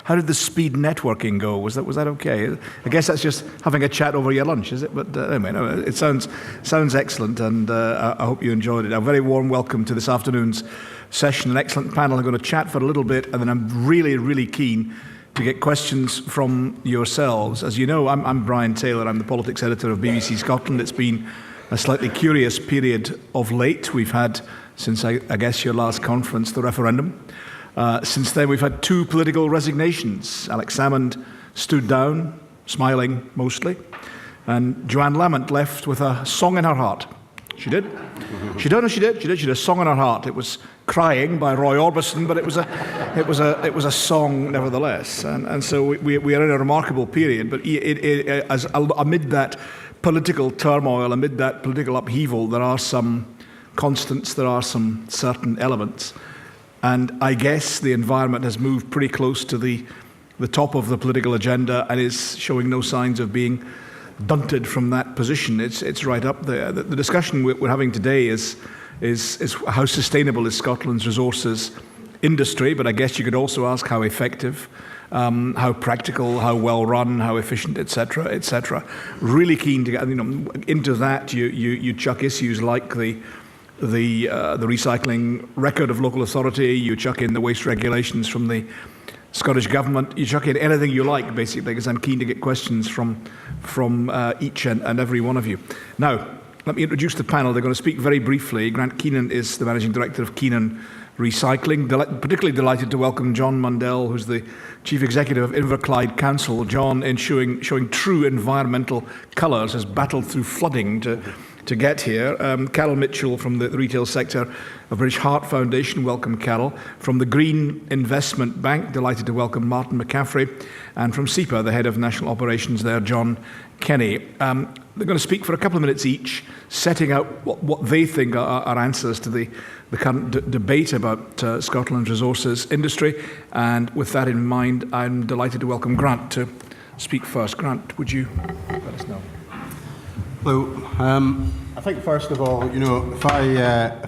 how did the speed networking go? Was that okay? I guess that's just having a chat over your lunch, is it? But anyway, no, it sounds excellent, and I hope you enjoyed it. A very warm welcome to this afternoon's session. An excellent panel. I'm going to chat for a little bit, and then I'm really keen to get questions from yourselves. As you know, I'm Brian Taylor. I'm the politics editor of BBC Scotland. It's been a slightly curious period of late. We've had, since I guess your last conference, the referendum. Since then, we've had 2 political resignations. Alex Salmond stood down, smiling mostly, and Joanne Lamont left with a song in her heart. She did. She had a song in her heart. It was Crying by Roy Orbison, but it was a song nevertheless. And so we are in a remarkable period. But amid that political turmoil, amid that political upheaval, there are some constants, there are some certain elements. And I guess the environment has moved pretty close to the top of the political agenda and is showing no signs of being dunted from that position. It's right up there. The discussion we're having today is how sustainable is Scotland's resources industry, but I guess you could also ask how effective, how practical, how well run, how efficient, etc., etc. Really keen to get into that. You chuck issues like the recycling record of local authority. You chuck in the waste regulations from the Scottish Government. You chuck in anything you like, basically, because I'm keen to get questions from each and every one of you. Now, let me introduce the panel. They're going to speak very briefly. Grant Keenan is the Managing Director of Keenan Recycling. Particularly delighted to welcome John Mundell, who's the Chief Executive of Inverclyde Council. John, in showing true environmental colours, has battled through flooding to get here. Carol Mitchell from the retail sector of British Heart Foundation. Welcome, Carol. From the Green Investment Bank, delighted to welcome Martin McCaffrey. And from SEPA, the Head of National Operations there, John Kenny. They're going to speak for a couple of minutes each, setting out what they think are answers to the current debate about Scotland's resources industry. And with that in mind, I'm delighted to welcome Grant to speak first. Grant, would you let us know? Hello. I think first of all, if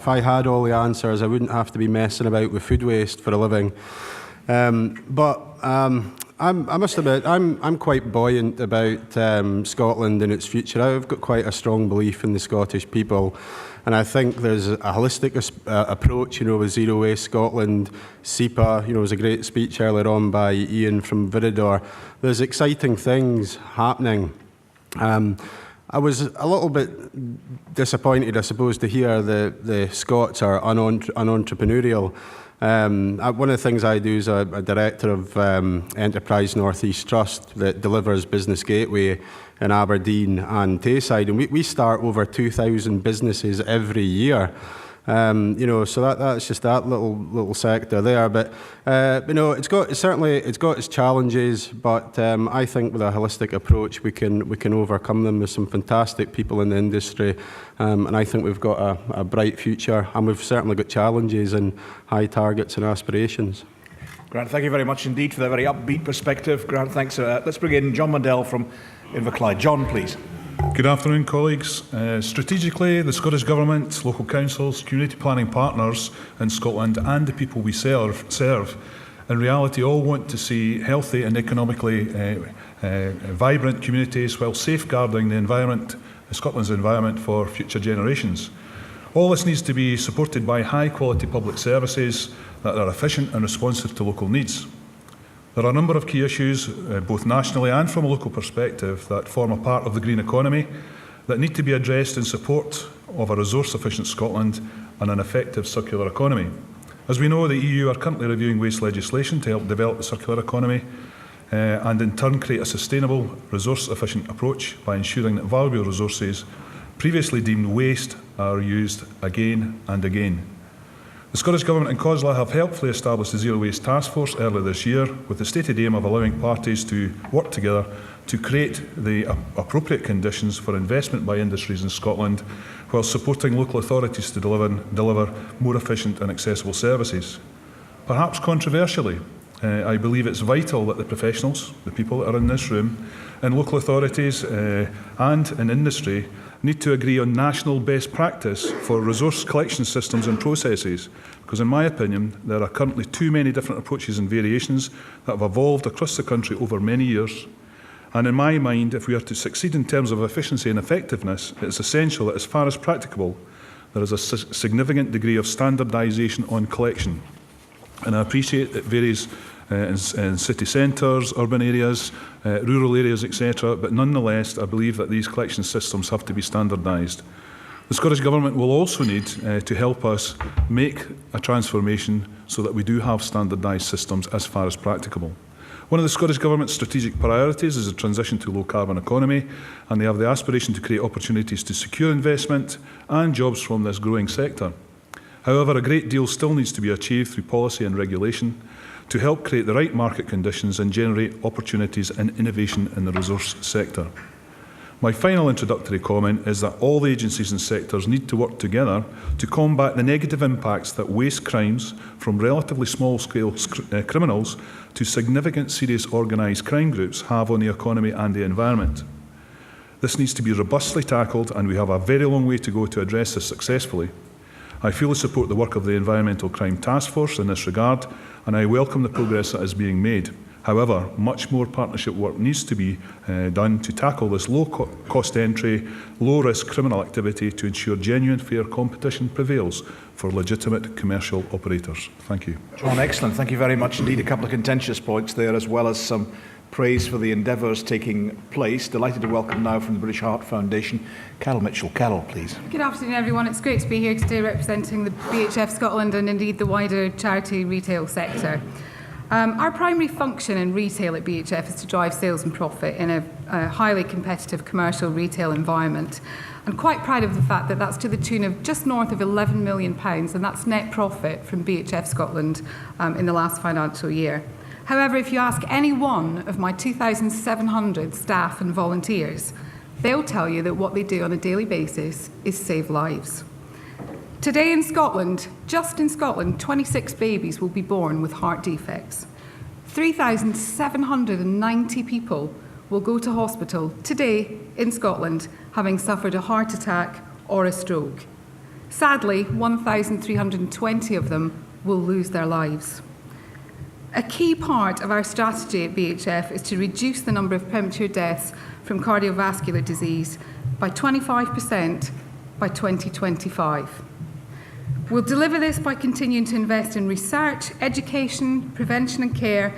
I had all the answers, I wouldn't have to be messing about with food waste for a living. I must admit, I'm quite buoyant about Scotland and its future. I've got quite a strong belief in the Scottish people, and I think there's a holistic approach. With Zero Waste Scotland, SEPA. It was a great speech earlier on by Ian from Viridor. There's exciting things happening. I was a little bit disappointed, I suppose, to hear the Scots are unentrepreneurial. One of the things I do is a director of Enterprise North East Trust that delivers Business Gateway in Aberdeen and Tayside, and we start over 2,000 businesses every year. So that's just that little sector there. But it's got its challenges. But I think with a holistic approach, we can overcome them. There's some fantastic people in the industry, and I think we've got a bright future. And we've certainly got challenges and high targets and aspirations. Grant, thank you very much indeed for that very upbeat perspective. Grant, thanks. Let's bring in John Mundell from Inverclyde. John, please. Good afternoon, colleagues. Strategically, the Scottish Government, local councils, community planning partners in Scotland and the people we serve, in reality all want to see healthy and economically vibrant communities while safeguarding the environment, Scotland's environment, for future generations. All this needs to be supported by high-quality public services that are efficient and responsive to local needs. There are a number of key issues, both nationally and from a local perspective, that form a part of the green economy that need to be addressed in support of a resource-efficient Scotland and an effective circular economy. As we know, the EU are currently reviewing waste legislation to help develop the circular economy and in turn create a sustainable, resource-efficient approach by ensuring that valuable resources previously deemed waste are used again and again. The Scottish Government and COSLA have helpfully established the Zero Waste Task Force earlier this year with the stated aim of allowing parties to work together to create the appropriate conditions for investment by industries in Scotland while supporting local authorities to deliver more efficient and accessible services. Perhaps controversially, I believe it's vital that the professionals, the people that are in this room, in local authorities and in industry need to agree on national best practice for resource collection systems and processes, because in my opinion there are currently too many different approaches and variations that have evolved across the country over many years. And in my mind, if we are to succeed in terms of efficiency and effectiveness, it is essential that as far as practicable there is a significant degree of standardisation on collection. And I appreciate it varies in city centres, urban areas, rural areas, etc. But nonetheless, I believe that these collection systems have to be standardised. The Scottish Government will also need to help us make a transformation so that we do have standardised systems as far as practicable. One of the Scottish Government's strategic priorities is a transition to a low-carbon economy, and they have the aspiration to create opportunities to secure investment and jobs from this growing sector. However, a great deal still needs to be achieved through policy and regulation to help create the right market conditions and generate opportunities and innovation in the resource sector. My final introductory comment is that all the agencies and sectors need to work together to combat the negative impacts that waste crimes, from relatively small-scale criminals to significant serious organised crime groups, have on the economy and the environment. This needs to be robustly tackled, and we have a very long way to go to address this successfully. I fully support the work of the Environmental Crime Task Force in this regard, and I welcome the progress that is being made. However, much more partnership work needs to be done to tackle this low-cost entry, low-risk criminal activity to ensure genuine fair competition prevails for legitimate commercial operators. Thank you. John, excellent. Thank you very much indeed. A couple of contentious points there, as well as some praise for the endeavours taking place. Delighted to welcome now from the British Heart Foundation, Carol Mitchell. Carol, please. Good afternoon, everyone. It's great to be here today representing the BHF Scotland and indeed the wider charity retail sector. Our primary function in retail at BHF is to drive sales and profit in a highly competitive commercial retail environment. I'm quite proud of the fact that that's to the tune of just north of £11 million, and that's net profit from BHF Scotland in the last financial year. However, if you ask any one of my 2,700 staff and volunteers, they'll tell you that what they do on a daily basis is save lives. Today in Scotland, just in Scotland, 26 babies will be born with heart defects. 3,790 people will go to hospital today in Scotland having suffered a heart attack or a stroke. Sadly, 1,320 of them will lose their lives. A key part of our strategy at BHF is to reduce the number of premature deaths from cardiovascular disease by 25% by 2025. We'll deliver this by continuing to invest in research, education, prevention and care,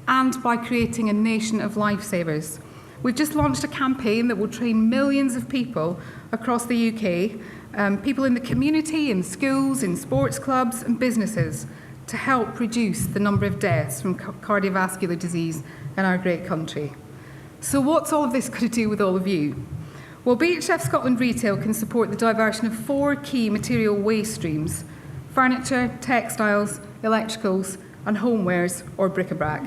and by creating a nation of lifesavers. We've just launched a campaign that will train millions of people across the UK, people in the community, in schools, in sports clubs and businesses, to help reduce the number of deaths from cardiovascular disease in our great country. So what's all of this got to do with all of you? Well, BHF Scotland Retail can support the diversion of 4 key material waste streams: furniture, textiles, electricals and homewares or bric-a-brac.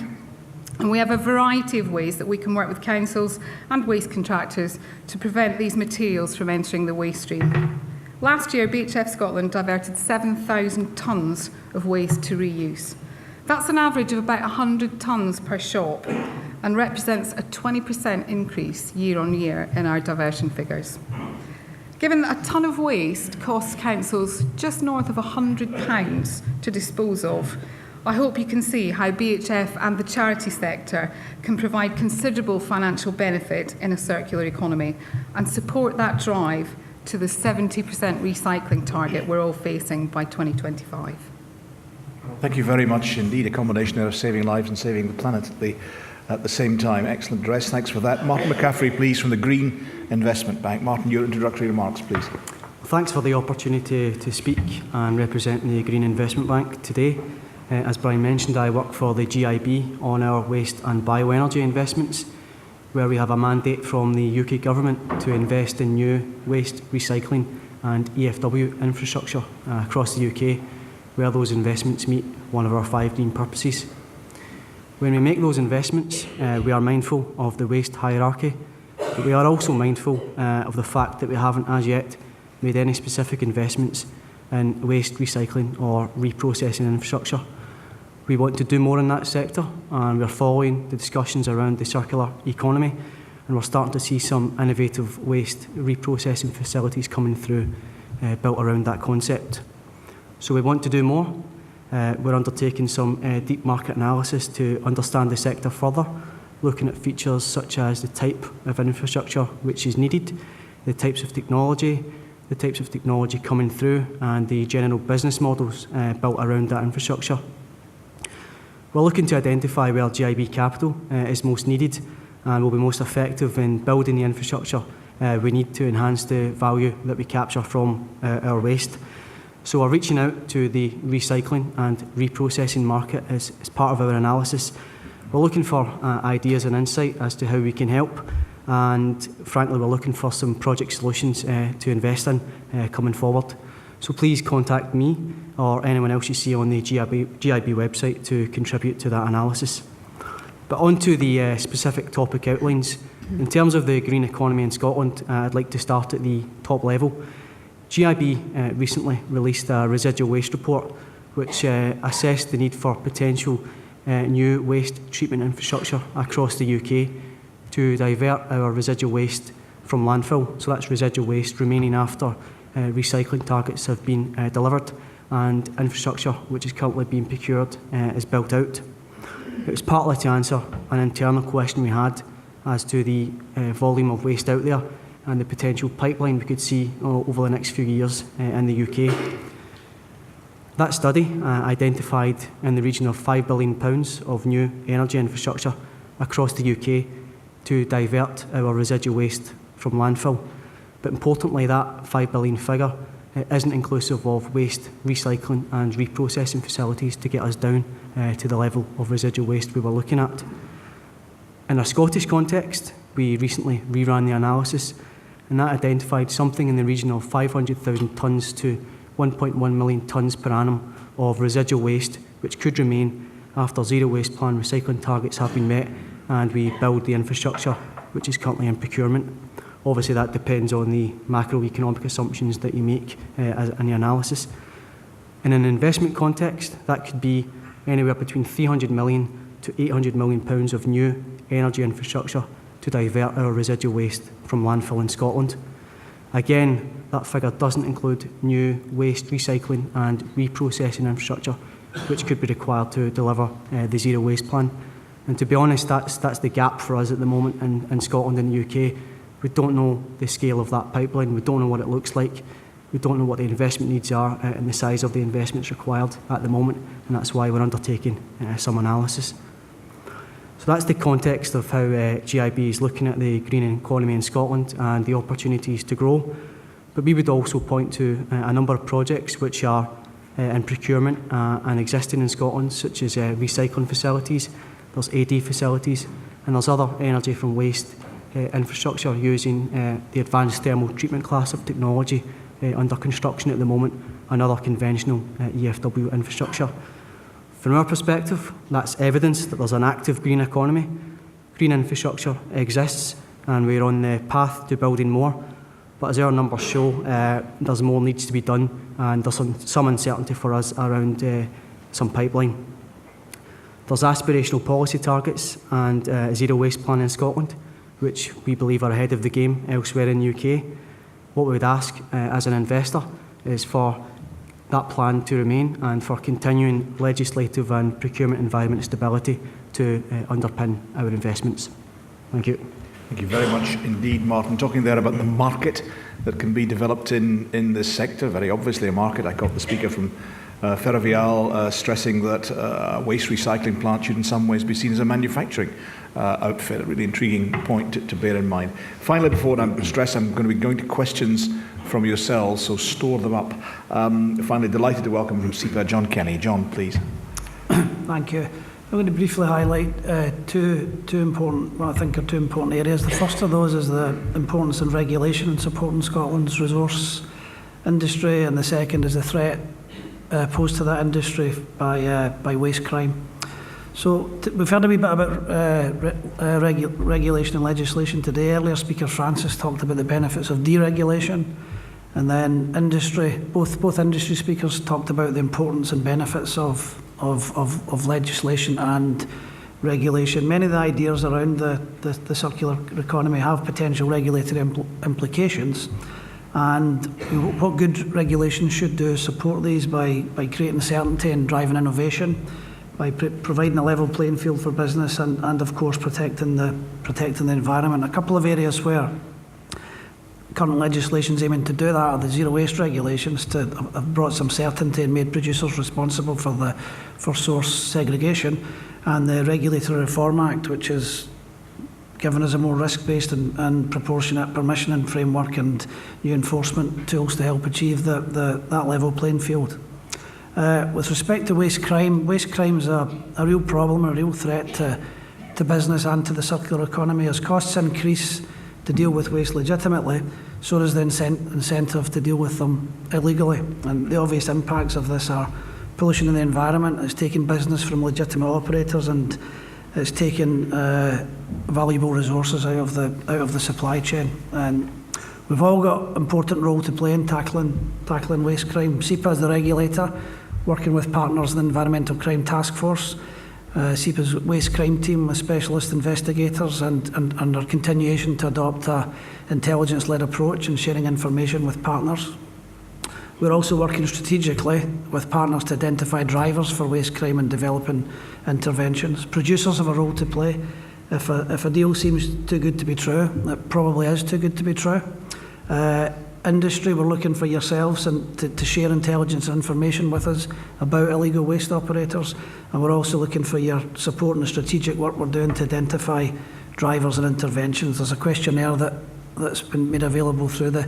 And we have a variety of ways that we can work with councils and waste contractors to prevent these materials from entering the waste stream. Last year, BHF Scotland diverted 7,000 tonnes of waste to reuse. That's an average of about 100 tonnes per shop and represents a 20% increase year on year in our diversion figures. Given that a tonne of waste costs councils just north of £100 to dispose of, I hope you can see how BHF and the charity sector can provide considerable financial benefit in a circular economy and support that drive to the 70% recycling target we're all facing by 2025. Thank you very much indeed. A combination there of saving lives and saving the planet at the same time. Excellent address. Thanks for that. Martin McCaffrey, please, from the Green Investment Bank. Martin, your introductory remarks, please. Thanks for the opportunity to speak and represent the Green Investment Bank today. As Brian mentioned, I work for the GIB on our waste and bioenergy investments, where we have a mandate from the UK Government to invest in new waste, recycling and EFW infrastructure across the UK, where those investments meet one of our 5 green purposes. When we make those investments, we are mindful of the waste hierarchy, but we are also mindful of the fact that we haven't as yet made any specific investments in waste recycling or reprocessing infrastructure. We want to do more in that sector, and we're following the discussions around the circular economy and we're starting to see some innovative waste reprocessing facilities coming through built around that concept. So we want to do more. We're undertaking some deep market analysis to understand the sector further, looking at features such as the type of infrastructure which is needed, the types of technology coming through, and the general business models built around that infrastructure. We're looking to identify where GIB capital is most needed and will be most effective in building the infrastructure we need to enhance the value that we capture from our waste. So we're reaching out to the recycling and reprocessing market as part of our analysis. We're looking for ideas and insight as to how we can help, and frankly we're looking for some project solutions to invest in coming forward. So please contact me or anyone else you see on the GIB website to contribute to that analysis. But on to the specific topic outlines. In terms of the green economy in Scotland, I'd like to start at the top level. GIB recently released a residual waste report which assessed the need for potential new waste treatment infrastructure across the UK to divert our residual waste from landfill. So that's residual waste remaining after recycling targets have been delivered and infrastructure which is currently being procured is built out. It was partly to answer an internal question we had as to the volume of waste out there and the potential pipeline we could see over the next few years in the UK. That study identified in the region of £5 billion of new energy infrastructure across the UK to divert our residual waste from landfill. But importantly, that £5 billion figure isn't inclusive of waste recycling and reprocessing facilities to get us down to the level of residual waste we were looking at. In a Scottish context, we recently reran the analysis, and that identified something in the region of 500,000 tonnes to 1.1 million tonnes per annum of residual waste which could remain after zero waste plan recycling targets have been met and we build the infrastructure which is currently in procurement. Obviously that depends on the macroeconomic assumptions that you make in the analysis. In an investment context, that could be anywhere between 300 million to 800 million pounds of new energy infrastructure to divert our residual waste from landfill in Scotland. Again, that figure doesn't include new waste recycling and reprocessing infrastructure which could be required to deliver the zero waste plan. And to be honest, that's the gap for us at the moment in Scotland and the UK. We don't know the scale of that pipeline, we don't know what it looks like, we don't know what the investment needs are and the size of the investments required at the moment, and that's why we're undertaking some analysis. So that's the context of how GIB is looking at the green economy in Scotland and the opportunities to grow. But we would also point to a number of projects which are in procurement and existing in Scotland, such as recycling facilities, there's AD facilities, and there's other energy from waste infrastructure using the advanced thermal treatment class of technology under construction at the moment, and other conventional EFW infrastructure. From our perspective, that's evidence that there's an active green economy. Green infrastructure exists and we're on the path to building more. But as our numbers show, there's more needs to be done and there's some uncertainty for us around some pipeline. There's aspirational policy targets and a zero waste plan in Scotland, which we believe are ahead of the game elsewhere in the UK. What we would ask as an investor is for that plan to remain and for continuing legislative and procurement environment stability to underpin our investments. Thank you. Thank you very much indeed, Martin. Talking there about the market that can be developed in this sector, very obviously a market. I caught the speaker from Ferrovial stressing that a waste recycling plant should in some ways be seen as a manufacturing outfit, a really intriguing point to bear in mind. Finally, before I stress, I'm going to be going to questions from yourselves, so store them up. Finally, delighted to welcome from SEPA John Kenny. John, please. Thank you. I'm going to briefly highlight two important, what I think are two important areas. The first of those is the importance of regulation and supporting Scotland's resource industry, and the second is the threat posed to that industry by waste crime. So we've heard a wee bit about regulation and legislation today. Earlier Speaker Francis talked about the benefits of deregulation, and then industry, both industry speakers talked about the importance and benefits of legislation and regulation. Many of the ideas around the circular economy have potential regulatory implications, and what good regulation should do is support these by creating certainty and driving innovation, by providing a level playing field for business, and of course protecting the environment. A couple of areas where current legislation is aiming to do that are the zero waste regulations to have brought some certainty and made producers responsible for source segregation, and the Regulatory Reform Act, which has given us a more risk-based and proportionate permissioning framework and new enforcement tools to help achieve that level playing field. With respect to waste crime is a real problem, a real threat to business and to the circular economy. As costs increase to deal with waste legitimately, so does the incentive to deal with them illegally. And the obvious impacts of this are pollution in the environment. It's taking business from legitimate operators, and it's taking valuable resources out of the supply chain. And we've all got an important role to play in tackling waste crime. SEPA is the regulator, working with partners in the Environmental Crime Task Force, SEPA's waste crime team with specialist investigators, and our continuation to adopt an intelligence-led approach and sharing information with partners. We're also working strategically with partners to identify drivers for waste crime and developing interventions. Producers have a role to play. If a deal seems too good to be true, it probably is too good to be true. Industry, we're looking for yourselves and to share intelligence and information with us about illegal waste operators, and we're also looking for your support in the strategic work we're doing to identify drivers and interventions. There's a questionnaire that's been made available through the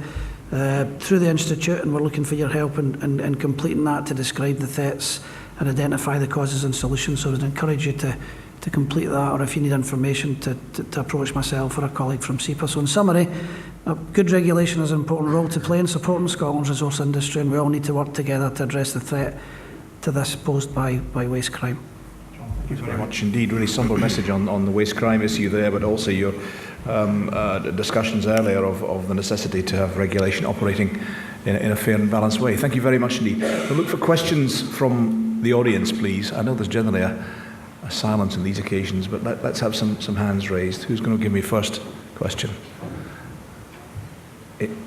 Institute, and we're looking for your help in completing that to describe the threats and identify the causes and solutions. So I would encourage you to complete that, or if you need information, to approach myself or a colleague from SEPA. So in summary, good regulation has an important role to play in supporting Scotland's resource industry, and we all need to work together to address the threat to this posed by waste crime. Thank you very much indeed. Really somber message on the waste crime issue there, but also your discussions earlier of the necessity to have regulation operating in a fair and balanced way. Thank you very much indeed. We'll look for questions from the audience, please. I know there's generally a silence on these occasions, but let's have some hands raised. Who's going to give me first question?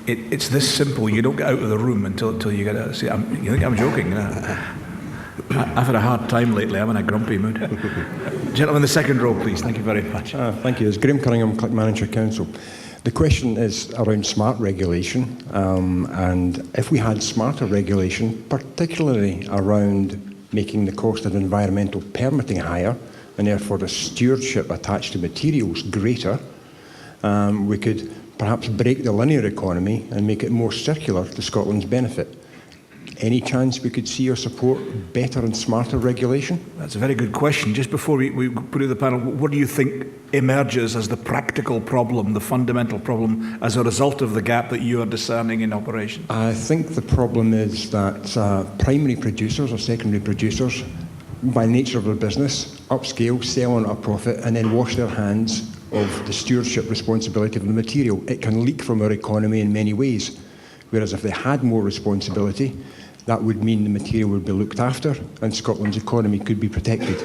It's this simple. You don't get out of the room until you get out. See, you think I'm joking? I've had a hard time lately. I'm in a grumpy mood. Gentleman in the second row, please. Thank you very much. Thank you. It's Graham Cunningham, Manager Council. The question is around smart regulation, and if we had smarter regulation, particularly around making the cost of environmental permitting higher, and therefore the stewardship attached to materials greater, we could perhaps break the linear economy and make it more circular to Scotland's benefit. Any chance we could see or support better and smarter regulation? That's a very good question. Just before we put it to the panel, what do you think emerges as the practical problem, the fundamental problem, as a result of the gap that you are discerning in operation? I think the problem is that primary producers or secondary producers, by nature of their business, upscale, sell on a profit, and then wash their hands of the stewardship responsibility of the material. It can leak from our economy in many ways. Whereas if they had more responsibility, that would mean the material would be looked after and Scotland's economy could be protected.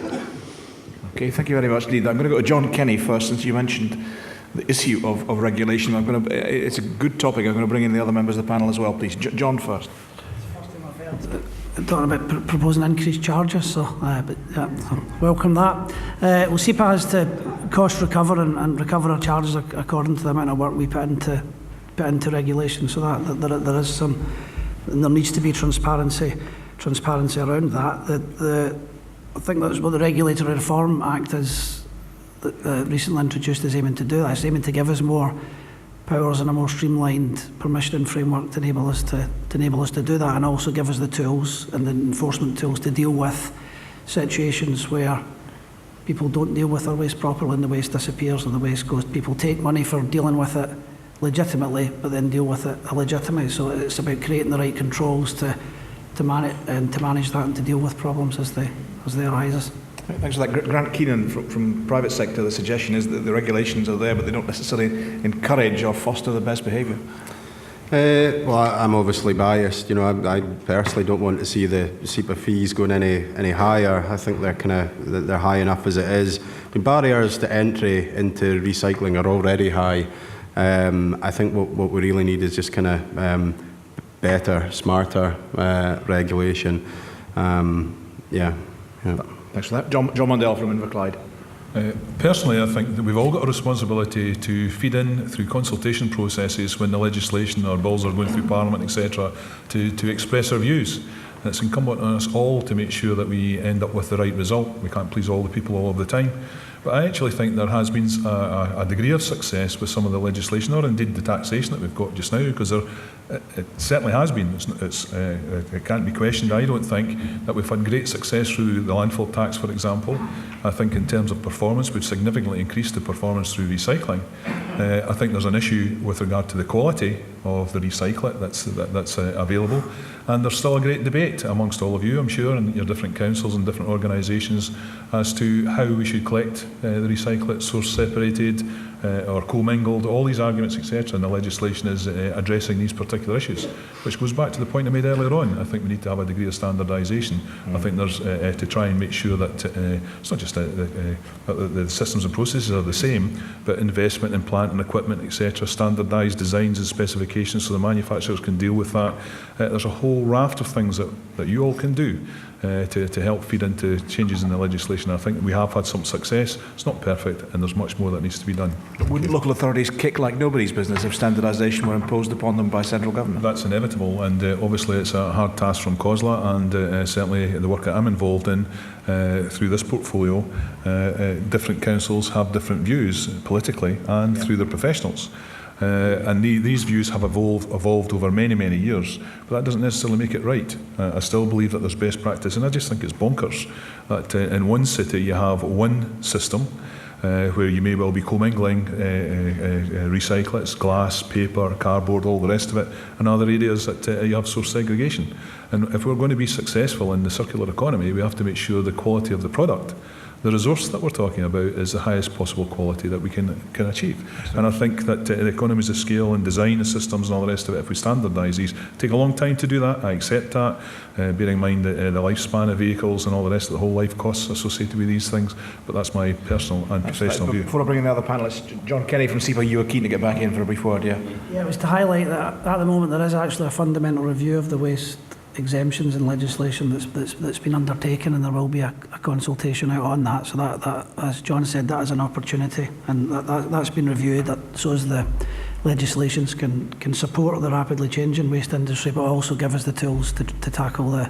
Okay, thank you very much indeed. I'm going to go to John Kenny first, since you mentioned the issue of regulation. It's a good topic. I'm going to bring in the other members of the panel as well, please. John first. Talking about proposing increased charges, so welcome that. Well, SEPA has to cost recover and recover our charges according to the amount of work we put into regulation. So that there is some, and there needs to be transparency around that. I think that's what the Regulatory Reform Act is recently introduced is aiming to do. It's aiming to give us more powers and a more streamlined permissioning framework to enable us to do that, and also give us the tools and the enforcement tools to deal with situations where people don't deal with their waste properly and the waste disappears or the waste goes. People take money for dealing with it legitimately, but then deal with it illegitimately. So it's about creating the right controls to manage that and to deal with problems as they arise. Thanks for that. Grant Keenan from private sector, the suggestion is that the regulations are there, but they don't necessarily encourage or foster the best behaviour. I'm obviously biased. You know, I personally don't want to see the SEPA fees going any higher. I think they're high enough as it is. The barriers to entry into recycling are already high. I think what we really need is just better, smarter regulation. Yeah. Thanks for that. John Mundell from Inverclyde. Personally, I think that we've all got a responsibility to feed in through consultation processes when the legislation or bills are going through Parliament, etc., to express our views. And it's incumbent on us all to make sure that we end up with the right result. We can't please all the people all of the time. But I actually think there has been a degree of success with some of the legislation, or indeed the taxation that we've got just now, because it certainly has been. It can't be questioned, I don't think, that we've had great success through the landfill tax, for example. I think in terms of performance, we've significantly increased the performance through recycling. I think there's an issue with regard to the quality of the recyclate that's available. And there's still a great debate amongst all of you, I'm sure, and your different councils and different organisations as to how we should collect the recyclate, source separated or commingled, all these arguments, etc. And the legislation is addressing these particular issues, which goes back to the point I made earlier on. I think we need to have a degree of standardisation. I think there's to try and make sure that it's not just the systems and processes are the same, but investment in plant and equipment, etc., standardised designs and specifications so the manufacturers can deal with that. There's a whole raft of things that you all can do to help feed into changes in the legislation. I think we have had some success. It's not perfect, and there's much more that needs to be done. Wouldn't local authorities kick like nobody's business if standardisation were imposed upon them by central government? That's inevitable, and obviously it's a hard task from COSLA, and certainly the work that I'm involved in through this portfolio. Different councils have different views politically and through their professionals. And these views have evolved over many years, but that doesn't necessarily make it right. I still believe that there's best practice, and I just think it's bonkers that in one city you have one system where you may well be commingling recyclates, glass, paper, cardboard, all the rest of it, and other areas that you have source segregation. And if we're going to be successful in the circular economy, we have to make sure the quality of the product, the resource that we're talking about, is the highest possible quality that we can achieve. And I think that the economies of scale and design of systems and all the rest of it, if we standardise these, take a long time to do that. I accept that, bearing in mind the lifespan of vehicles and all the rest of the whole life costs associated with these things. But that's my personal and professional view. Before I bring in the other panellists, John Kenny from SEPA, you were keen to get back in for a brief word, yeah? Yeah, it was to highlight that at the moment there is actually a fundamental review of the waste exemptions and legislation that's been undertaken, and there will be a consultation out on that. So that, as John said, that is an opportunity, and that's been reviewed. That so as the legislations can support the rapidly changing waste industry, but also give us the tools to tackle the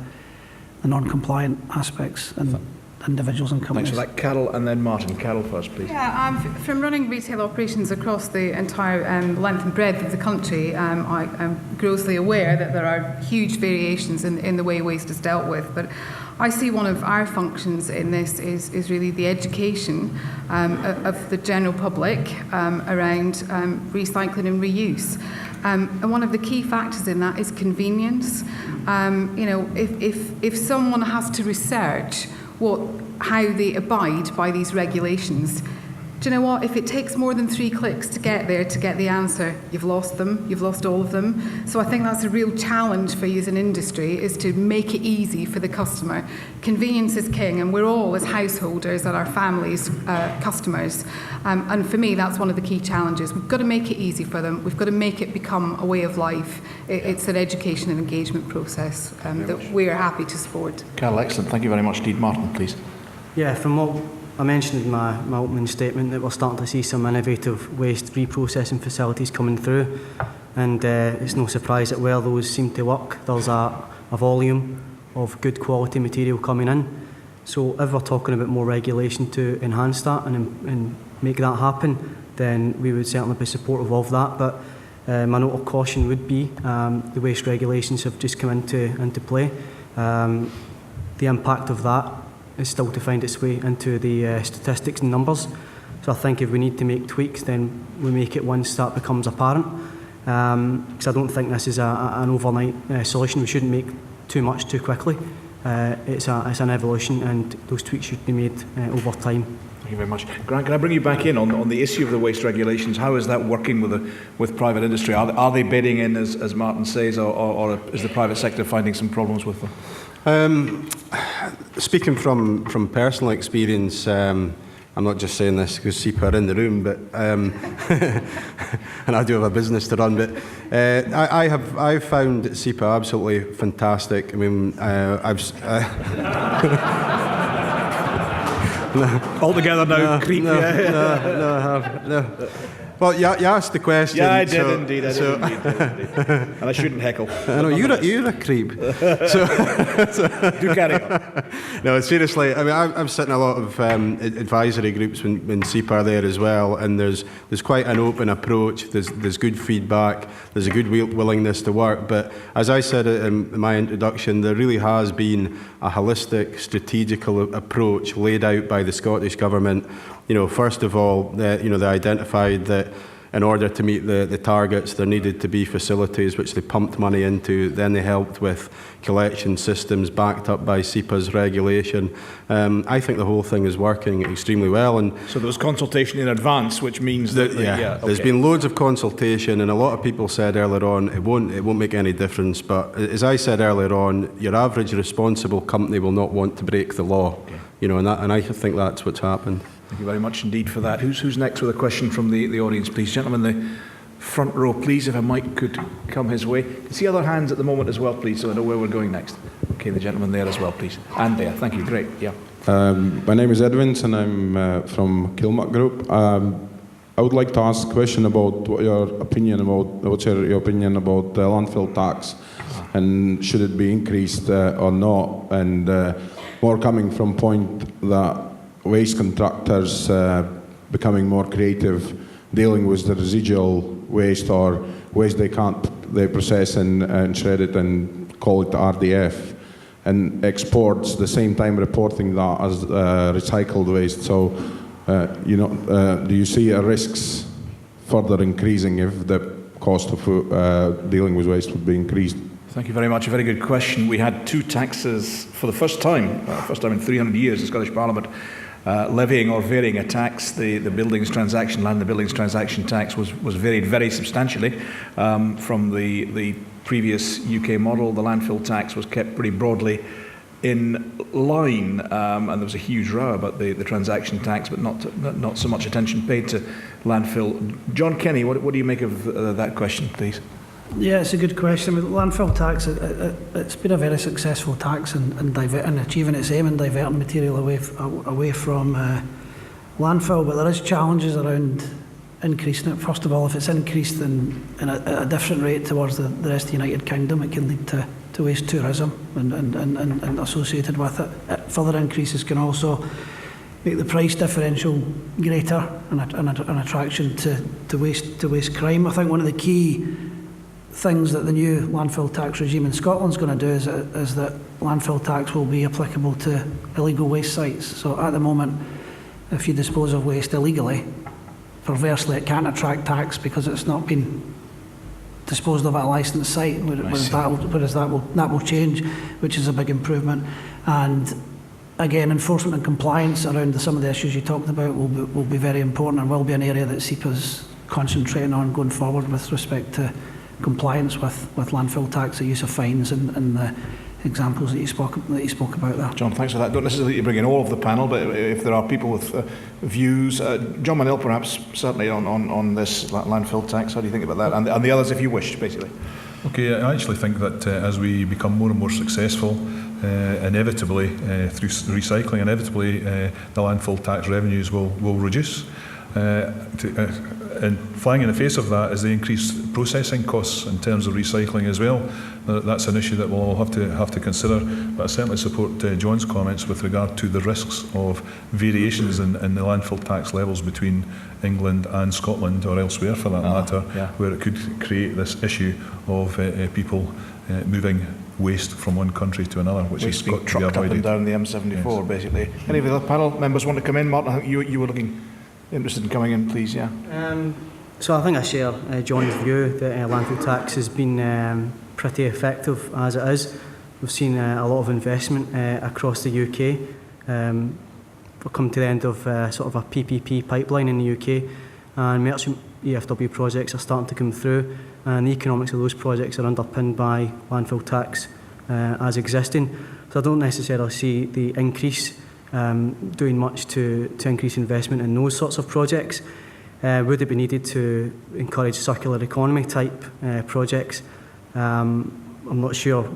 non-compliant aspects and individuals and companies. Thanks for that, Carol, and then Martin. Carol first, please. Yeah, from running retail operations across the entire length and breadth of the country, I'm grossly aware that there are huge variations in the way waste is dealt with, but I see one of our functions in this is really the education of the general public around recycling and reuse. And one of the key factors in that is convenience. If someone has to research how they abide by these regulations, do you know what? If it takes more than 3 clicks to get there, to get the answer, you've lost them, you've lost all of them. So I think that's a real challenge for you as an industry, is to make it easy for the customer. Convenience is king, and we're all, as householders and our families, customers. And for me, that's one of the key challenges. We've got to make it easy for them. We've got to make it become a way of life. It's an education and engagement process that we're happy to support. Carol, excellent. Thank you very much indeed. Martin, please. Yeah, from what I mentioned in my opening statement, that we're starting to see some innovative waste reprocessing facilities coming through, and it's no surprise that where those seem to work, there's a volume of good quality material coming in. So if we're talking about more regulation to enhance that and make that happen, then we would certainly be supportive of that. But my note of caution would be the waste regulations have just come into play. The impact of that is still to find its way into the statistics and numbers. So I think if we need to make tweaks, then we make it once that becomes apparent. Because I don't think this is an overnight solution. We shouldn't make too much too quickly. It's an evolution, and those tweaks should be made over time. Thank you very much. Grant, can I bring you back in on the issue of the waste regulations? How is that working with private industry? Are they bidding in, as Martin says, or is the private sector finding some problems with them? Speaking from personal experience, I'm not just saying this because SEPA are in the room, but and I do have a business to run. But I've found SEPA absolutely fantastic. I mean, All together now, creep. No, I have. No. Well, you asked the question. Yeah, I did indeed. And I shouldn't heckle. I know you're a creep. Do carry on. No, seriously. I mean, I'm sitting in a lot of advisory groups when SEPA are there as well, and there's quite an open approach. There's good feedback. There's a good willingness to work. But as I said in my introduction, there really has been a holistic, strategical approach laid out by the Scottish Government. You know, first of all, they identified that in order to meet the targets, there needed to be facilities which they pumped money into. Then they helped with collection systems backed up by SEPA's regulation. I think the whole thing is working extremely well. And so there was consultation in advance, which means that there's been loads of consultation, and a lot of people said earlier on it won't make any difference. But as I said earlier on, your average responsible company will not want to break the law. Okay. You know, and I think that's what's happened. Thank you very much indeed for that. Who's next with a question from the audience, please? Gentlemen, the front row, please, if a mic could come his way. Can see other hands at the moment as well, please, so I know where we're going next. Okay, the gentleman there as well, please. And there. Thank you. Great. Yeah. My name is Edwins, and I'm from Kilmark Group. I would like to ask a question about what's your opinion about landfill tax, and should it be increased or not? And more coming from point that waste contractors becoming more creative, dealing with the residual waste or waste they process and shred it and call it RDF, and exports the same time reporting that as recycled waste. So, do you see risks further increasing if the cost of dealing with waste would be increased? Thank you very much. A very good question. We had two taxes for the first time in 300 years, the Scottish Parliament levying or varying a tax. The buildings transaction, land the buildings transaction tax was varied very substantially from the previous UK model. The landfill tax was kept pretty broadly in line, and there was a huge row about the transaction tax, but not so much attention paid to landfill. John Kenny, what do you make of that question, please? Yeah, it's a good question. With landfill tax, it's been a very successful tax in achieving its aim and diverting material away from landfill, but there is challenges around increasing it. First of all, if it's increased at a different rate towards the rest of the United Kingdom, it can lead to waste tourism and associated with it. Further increases can also make the price differential greater and an attraction to waste crime. I think one of the key things that the new landfill tax regime in Scotland is going to do is that landfill tax will be applicable to illegal waste sites. So at the moment, if you dispose of waste illegally, perversely it can't attract tax because it's not been disposed of at a licensed site, whereas that will change, which is a big improvement. And again, enforcement and compliance around some of the issues you talked about will be very important and will be an area that SEPA's concentrating on going forward with respect to compliance with landfill tax, the use of fines and the examples that you spoke about there. John, thanks for that. Don't necessarily bring in all of the panel, but if there are people with views, John Manil perhaps, certainly on this landfill tax, how do you think about that? And the others if you wish, basically. Okay, I actually think that as we become more and more successful, inevitably through recycling, the landfill tax revenues will reduce. And flying in the face of that is the increased processing costs in terms of recycling as well. That's an issue that we'll all have to consider. But I certainly support John's comments with regard to the risks of variations in the landfill tax levels between England and Scotland, or elsewhere for that matter, where it could create this issue of people moving waste from one country to another, which is got to be avoided. Up and down the M74, yes. Basically. Any of the other panel members want to come in? Martin, I think you were looking interested in coming in, please, yeah. So I think I share John's view that landfill tax has been pretty effective as it is. We've seen a lot of investment across the UK. we're coming to the end of sort of a PPP pipeline in the UK, and merchant EFW projects are starting to come through, and the economics of those projects are underpinned by landfill tax as existing. So I don't necessarily see the increase doing much to increase investment in those sorts of projects. Would it be needed to encourage circular economy type projects? I'm not sure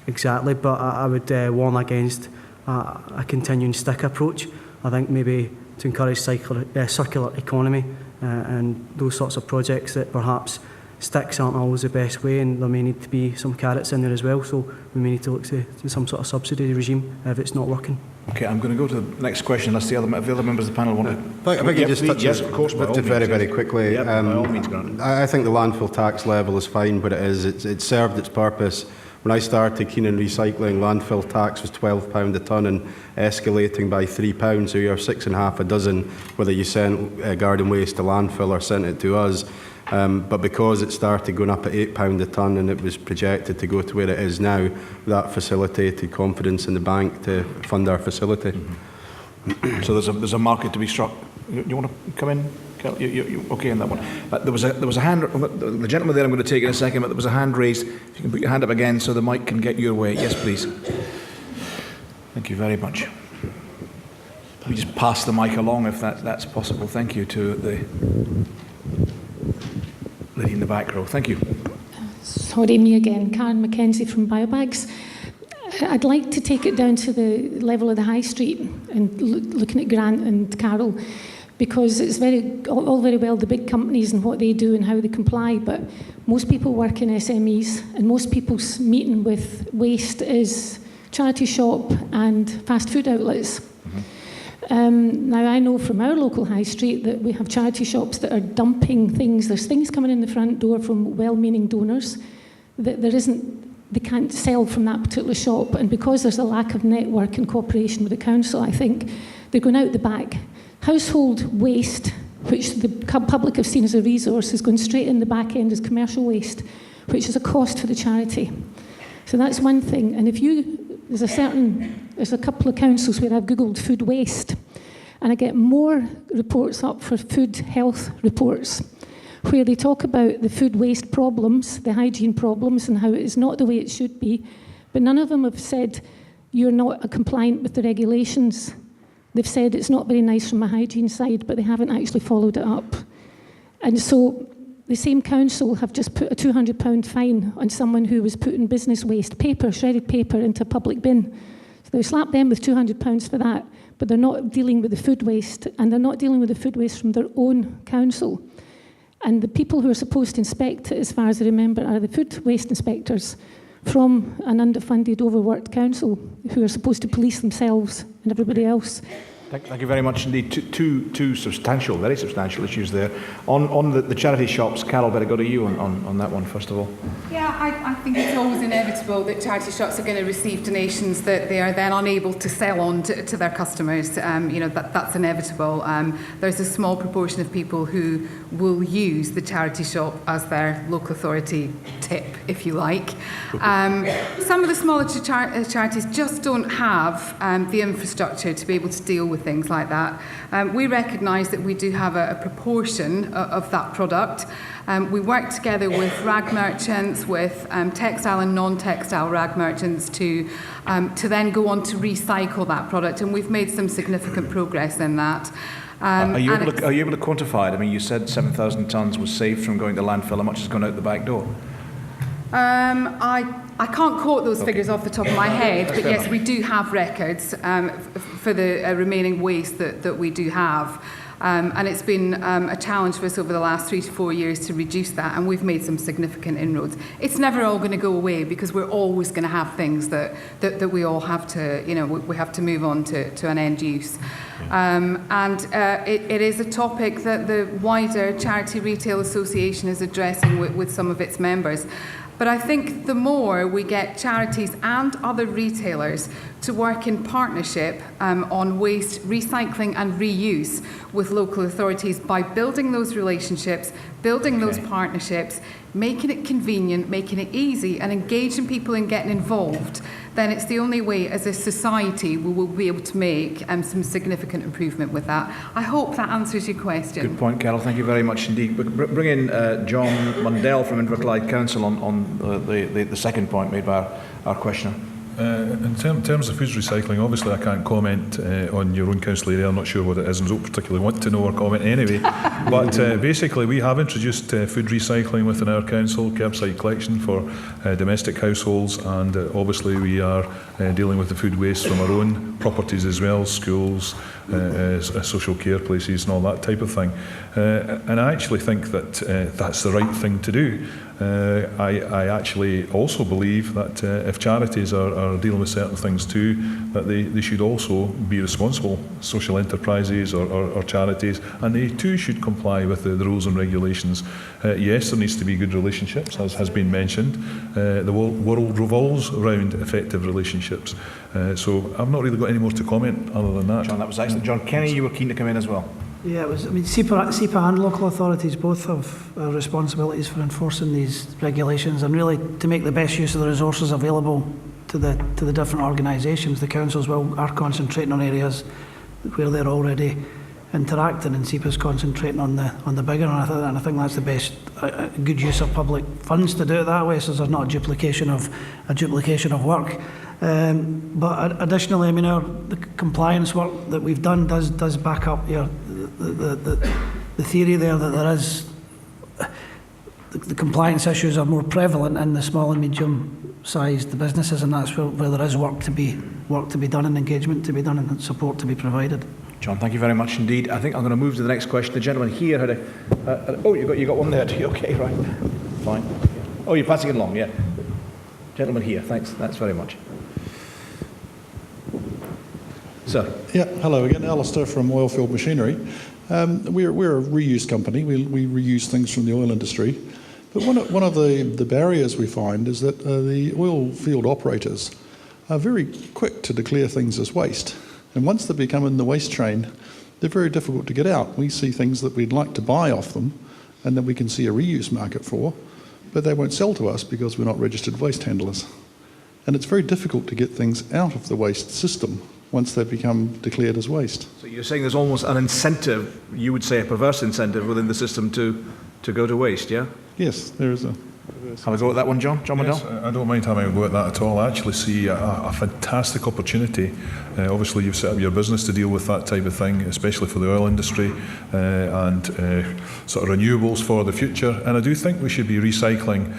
exactly, but I would warn against a continuing stick approach. I think maybe to encourage circular economy and those sorts of projects, that perhaps sticks aren't always the best way, and there may need to be some carrots in there as well. So we may need to look to some sort of subsidy regime if it's not working. Okay, I'm going to go to the next question unless the other members of the panel want to... If I could just touch yes, of course, by all means, very, yes. very quickly. Yep, by all means, Grant. I think the landfill tax level is fine, but it is. It's served its purpose. When I started Keenan Recycling, landfill tax was £12 a tonne and escalating by £3, so you're 6.5 a dozen, whether you sent garden waste to landfill or sent it to us. But because it started going up at £8 a tonne and it was projected to go to where it is now, that facilitated confidence in the bank to fund our facility. Mm-hmm. So there's a market to be struck. You want to come in? You okay on that one? There was a hand. The gentleman there I'm going to take in a second, but there was a hand raised. If you can put your hand up again so the mic can get your way. Yes, please. Thank you very much. We just pass the mic along if that's possible. Thank you to the lady in the back row. Thank you. Sorry, me again. Karen McKenzie from Biobags. I'd like to take it down to the level of the high street and looking at Grant and Carol, because it's all very well the big companies and what they do and how they comply, but most people work in SMEs, and most people's meeting with waste is charity shop and fast food outlets. Now, I know from our local high street that we have charity shops that are dumping things. There's things coming in the front door from well-meaning donors that they can't sell from that particular shop. And because there's a lack of network and cooperation with the council, I think they're going out the back. Household waste, which the public have seen as a resource, is going straight in the back end as commercial waste, which is a cost for the charity. So that's one thing. And there's a couple of councils where I've Googled food waste, and I get more reports up for food health reports, where they talk about the food waste problems, the hygiene problems, and how it is not the way it should be. But none of them have said you're not compliant with the regulations. They've said it's not very nice from a hygiene side, but they haven't actually followed it up. And so the same council have just put a £200 fine on someone who was putting business waste, shredded paper, into a public bin. So they slap them with £200 for that, but they're not dealing with the food waste, and they're not dealing with the food waste from their own council. And the people who are supposed to inspect it, as far as I remember, are the food waste inspectors from an underfunded, overworked council who are supposed to police themselves and everybody else. Thank you very much indeed. Two substantial, very substantial issues there. On the charity shops, Carol, better go to you on that one first of all. Yeah, I think it's always inevitable that charity shops are going to receive donations that they are then unable to sell on to their customers. That's inevitable. There's a small proportion of people who will use the charity shop as their local authority tip, if you like. Some of the smaller charities just don't have the infrastructure to be able to deal with things like that. We recognise that we do have a proportion of that product. We work together with rag merchants, with textile and non-textile rag merchants to then go on to recycle that product, and we've made some significant progress in that. Are you able to quantify it? I mean, you said 7,000 tonnes was saved from going to landfill. How much has gone out the back door? I can't quote those figures off the top of my head, but yes, we do have records for the remaining waste that we do have. And it's been a challenge for us over the last 3 to 4 years to reduce that, and we've made some significant inroads. It's never all going to go away, because we're always going to have things that we all have to, we have to move on to an end use. It is a topic that the wider Charity Retail Association is addressing with some of its members. But I think the more we get charities and other retailers to work in partnership on waste recycling and reuse with local authorities, by building those relationships, building those partnerships, making it convenient, making it easy, and engaging people in getting involved, then it's the only way as a society we will be able to make some significant improvement with that. I hope that answers your question. Good point, Carol. Thank you very much indeed. Bring in John Mundell from Inverclyde Council on the second point made by our questioner. In terms of foods recycling, obviously I can't comment on your own council area. I'm not sure what it is and don't particularly want to know or comment anyway. But basically we have introduced food recycling within our council, curbside collection for domestic households, and obviously we are dealing with the food waste from our own properties as well, schools, social care places and all that type of thing. And I actually think that that's the right thing to do. I actually also believe that if charities are dealing with certain things too, that they should also be responsible, social enterprises or charities, and they too should comply with the rules and regulations. Yes, there needs to be good relationships, as has been mentioned. The world revolves around effective relationships. So I've not really got any more to comment other than that. John, that was excellent. John Kenny, you were keen to come in as well. Yeah, it was. I mean, SEPA and local authorities both have responsibilities for enforcing these regulations, and really to make the best use of the resources available to the different organisations. The councils are concentrating on areas where they're already interacting, and SEPA's concentrating on the bigger. And I think that's the best good use of public funds to do it that way, so there's not a duplication of work. But additionally, I mean, the compliance work that we've done does back up the theory there that there is the compliance issues are more prevalent in the small and medium-sized businesses, and that's where there is work to be done and engagement to be done and support to be provided. John, thank you very much indeed. I think I'm going to move to the next question. The gentleman here had you got one there. Okay, right, fine. Oh, you're passing it along, yeah. Gentleman here, thanks very much. Sir. Yeah, hello again, Alistair from Oilfield Machinery. We're a reuse company. We reuse things from the oil industry. But one of the barriers we find is that the oil field operators are very quick to declare things as waste. And once they become in the waste train, they're very difficult to get out. We see things that we'd like to buy off them and that we can see a reuse market for, but they won't sell to us because we're not registered waste handlers. And it's very difficult to get things out of the waste system once they become declared as waste. So you're saying there's almost an incentive, you would say a perverse incentive within the system to go to waste, yeah? Yes, there is a... Have a go at that one, John? John Mundell? Yes, I don't mind having a go at that at all. I actually see a fantastic opportunity. Obviously, you've set up your business to deal with that type of thing, especially for the oil industry and sort of renewables for the future. And I do think we should be recycling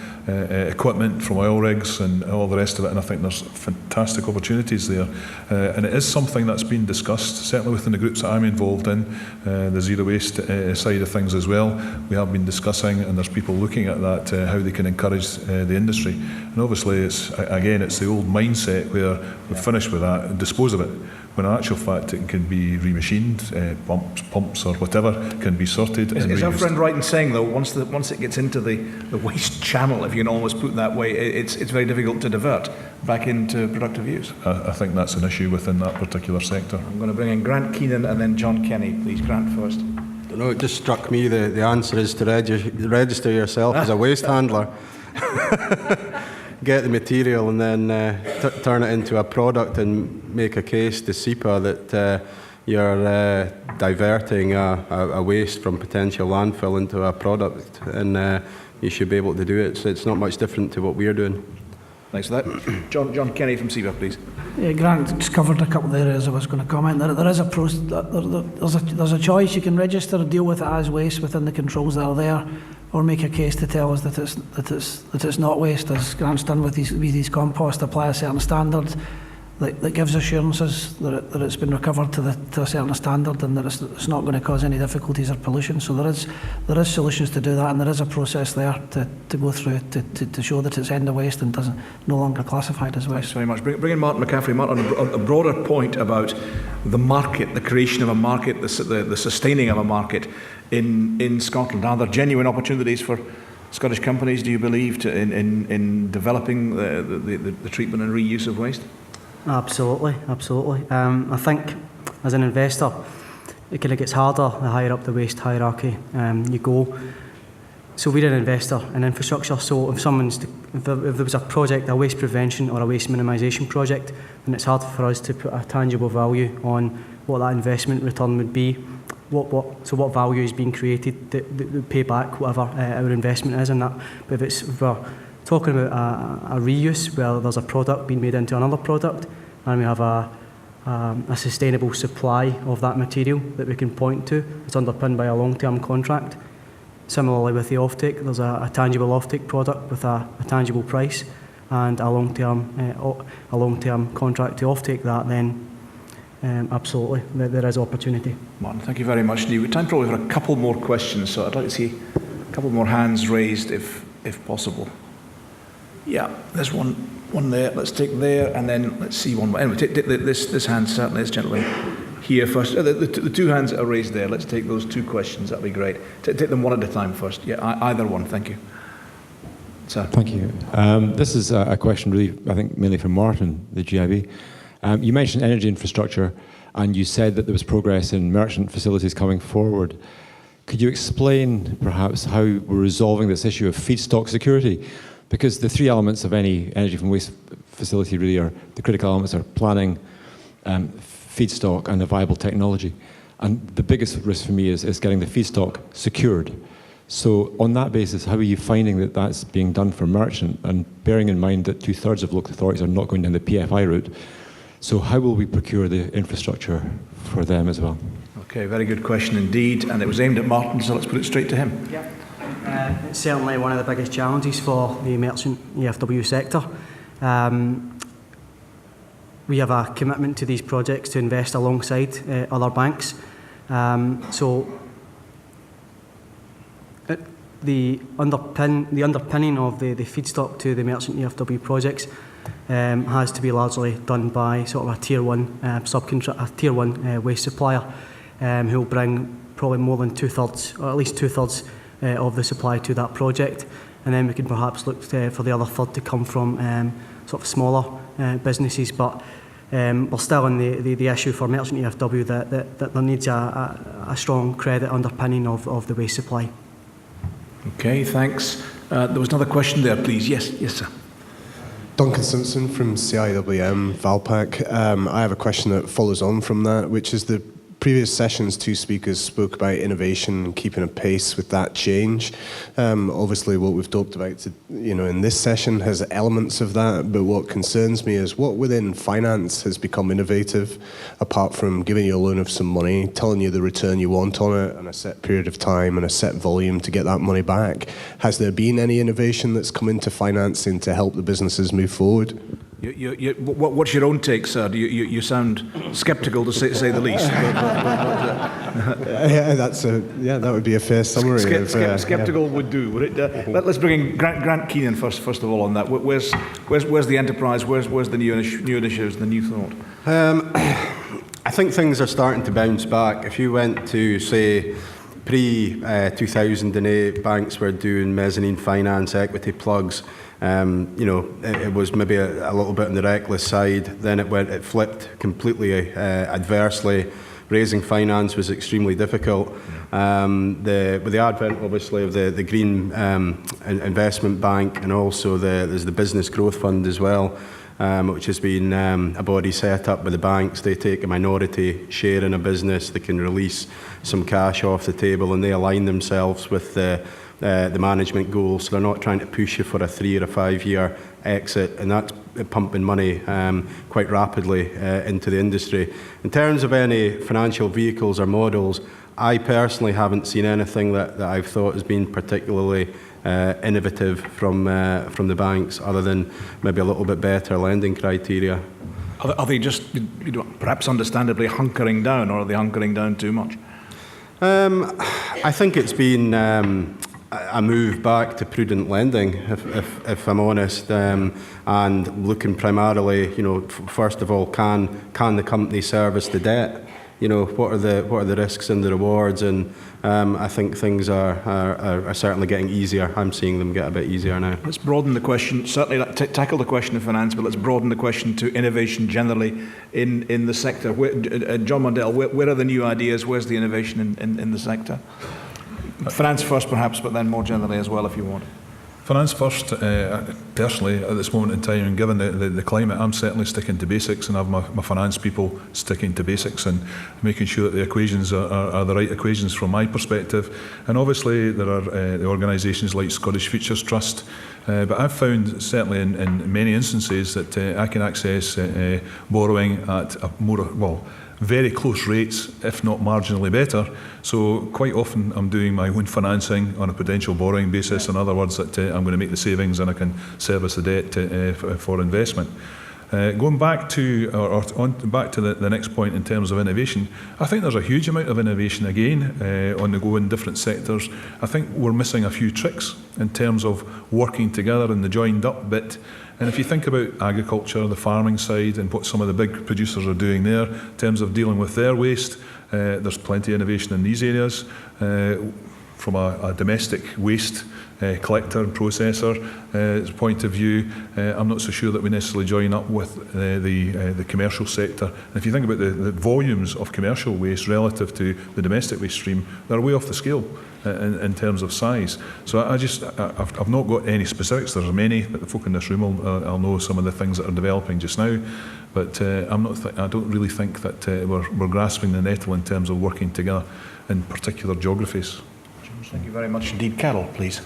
equipment from oil rigs and all the rest of it. And I think there's fantastic opportunities there. And it is something that's been discussed, certainly within the groups that I'm involved in, the zero waste side of things as well. We have been discussing, and there's people looking at that, how they can encourage the industry. And obviously it's the old mindset where we're finished with that and dispose of it, when in actual fact it can be remachined, pumps or whatever can be sorted and reused. Is our friend right in saying though, once it gets into the waste channel, if you can almost put it that way, it's very difficult to divert back into productive use? I think that's an issue within that particular sector. I'm going to bring in Grant Keenan and then John Kenny. Please, Grant first. No, it just struck me the answer is to register yourself as a waste handler. Get the material and then turn it into a product and make a case to SEPA that you're diverting a waste from potential landfill into a product, and you should be able to do it. So it's not much different to what we're doing. Thanks for that. John Kenny from SEPA, please. Yeah, Grant just covered a couple of areas I was going to comment. There is there's a choice. You can register and deal with it as waste within the controls that are there, or make a case to tell us that it's not waste, as Grant's done with these compost. Apply a certain standard that gives assurances that it's been recovered to a certain standard, and that it's not going to cause any difficulties or pollution. So there is solutions to do that, and there is a process there to go through to show that it's end of waste and no longer classified as waste. Thanks very much. Bring in Martin McCaffrey. Martin, on a broader point about the market, the creation of a market, the sustaining of a market in Scotland. Are there genuine opportunities for Scottish companies, do you believe, in developing the treatment and reuse of waste? Absolutely. I think as an investor, it kind of gets harder the higher up the waste hierarchy you go. So we're an investor in infrastructure, so if there was a project, a waste prevention or a waste minimisation project, then it's hard for us to put a tangible value on what that investment return would be, so what value is being created that would pay back whatever our investment is in that. But if we're talking about a reuse where there's a product being made into another product and we have a sustainable supply of that material that we can point to, it's underpinned by a long-term contract. Similarly with the offtake, there's a tangible offtake product with a tangible price and a long-term contract to offtake that, then absolutely there is opportunity. Martin, thank you very much. We've time probably for a couple more questions, so I'd like to see a couple more hands raised if possible. Yeah, there's one there. Let's take there, and then let's see one more. Anyway, take this hand, certainly, this gentleman here first. The two hands that are raised there, let's take those two questions. That'd be great. Take them one at a time first. Yeah, either one. Thank you. Sir. Thank you. This is a question really, I think, mainly for Martin, the GIB. You mentioned energy infrastructure, and you said that there was progress in merchant facilities coming forward. Could you explain, perhaps, how we're resolving this issue of feedstock security? Because the three elements of any energy from waste facility really are, the critical elements are planning, feedstock and a viable technology. And the biggest risk for me is getting the feedstock secured. So on that basis, how are you finding that that's being done for merchant? And bearing in mind that 2/3 of local authorities are not going down the PFI route, so how will we procure the infrastructure for them as well? Okay, very good question indeed. And it was aimed at Martin, so let's put it straight to him. Yeah. It's certainly one of the biggest challenges for the merchant EFW sector. We have a commitment to these projects to invest alongside other banks. So the underpinning of the feedstock to the merchant EFW projects has to be largely done by sort of a tier one waste supplier who will bring probably more than 2/3, or at least 2/3 of the supply to that project, and then we can perhaps look for the other third to come from sort of smaller businesses. But we're still in the issue for merchant EFW that there needs a strong credit underpinning of the waste supply. Okay, thanks. There was another question there, please. Yes, sir. Duncan Simpson from CIWM Valpac. I have a question that follows on from that, which is the previous sessions, two speakers spoke about innovation and keeping a pace with that change. Obviously, what we've talked about, in this session has elements of that. But what concerns me is what within finance has become innovative, apart from giving you a loan of some money, telling you the return you want on it, and a set period of time and a set volume to get that money back. Has there been any innovation that's come into financing to help the businesses move forward? What's your own take, sir? You sound sceptical, to say the least. Yeah, that would be a fair summary. Sceptical would do. Would it? Let's bring in Grant Keenan first of all on that. Where's the enterprise? Where's the new initiatives, the new thought? I think things are starting to bounce back. If you went to, say, pre-2008, banks were doing mezzanine finance, equity plugs. It was maybe a little bit on the reckless side. Then it flipped completely adversely. Raising finance was extremely difficult. With the advent, obviously, of the Green Investment Bank, and also there's the Business Growth Fund as well, which has been a body set up by the banks. They take a minority share in a business. They can release some cash off the table, and they align themselves with the management goals, so they're not trying to push you for a 3 or a 5 year exit, and that's pumping money quite rapidly into the industry. In terms of any financial vehicles or models, I personally haven't seen anything that I've thought has been particularly innovative from the banks, other than maybe a little bit better lending criteria. Are they just, perhaps understandably, hunkering down, or are they hunkering down too much? I think it's been a move back to prudent lending, if I'm honest, and looking primarily, first of all, can the company service the debt? What are the risks and the rewards? And I think things are certainly getting easier. I'm seeing them get a bit easier now. Let's broaden the question. Certainly tackle the question of finance, but let's broaden the question to innovation generally in the sector. John Mundell, where are the new ideas? Where's the innovation in the sector? Finance first, perhaps, but then more generally as well, if you want. Finance first, personally, at this moment in time, and given the climate, I'm certainly sticking to basics and have my finance people sticking to basics and making sure that the equations are the right equations from my perspective. And obviously, there are the organisations like Scottish Futures Trust, but I've found, certainly in many instances, that I can access borrowing at a very close rates, if not marginally better. So quite often I'm doing my own financing on a potential borrowing basis. In other words, that I'm going to make the savings and I can service the debt for investment. Going back to back to the next point in terms of innovation, I think there's a huge amount of innovation again on the go in different sectors. I think we're missing a few tricks in terms of working together in the joined up bit. And if you think about agriculture, the farming side, and what some of the big producers are doing there in terms of dealing with their waste, there's plenty of innovation in these areas. From a domestic waste collector and processor point of view, I'm not so sure that we necessarily join up with the commercial sector. And if you think about the volumes of commercial waste relative to the domestic waste stream, they're way off the scale in terms of size. So I've not got any specifics. There's many, but the folk in this room will know some of the things that are developing just now. But I don't really think that we're grasping the nettle in terms of working together in particular geographies. Thank you very much indeed. Carol, please.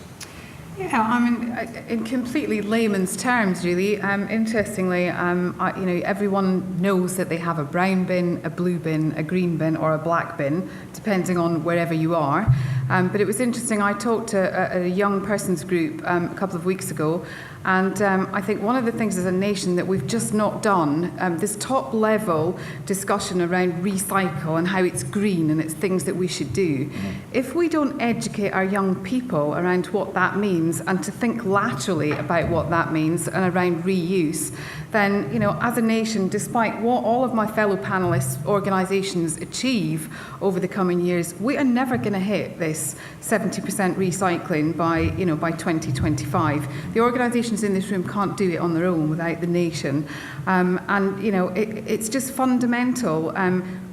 Yeah, I mean, in completely layman's terms, really. Interestingly, everyone knows that they have a brown bin, a blue bin, a green bin, or a black bin, depending on wherever you are. But it was interesting. I talked to a young person's group a couple of weeks ago, and I think one of the things as a nation that we've just not done, this top level discussion around recycle and how it's green and it's things that we should do. If we don't educate our young people around what that means and to think laterally about what that means and around reuse, then, as a nation, despite what all of my fellow panellists' organisations achieve over the coming years, we are never going to hit this 70% recycling by 2025. The organisations in this room can't do it on their own without the nation. It's just fundamental.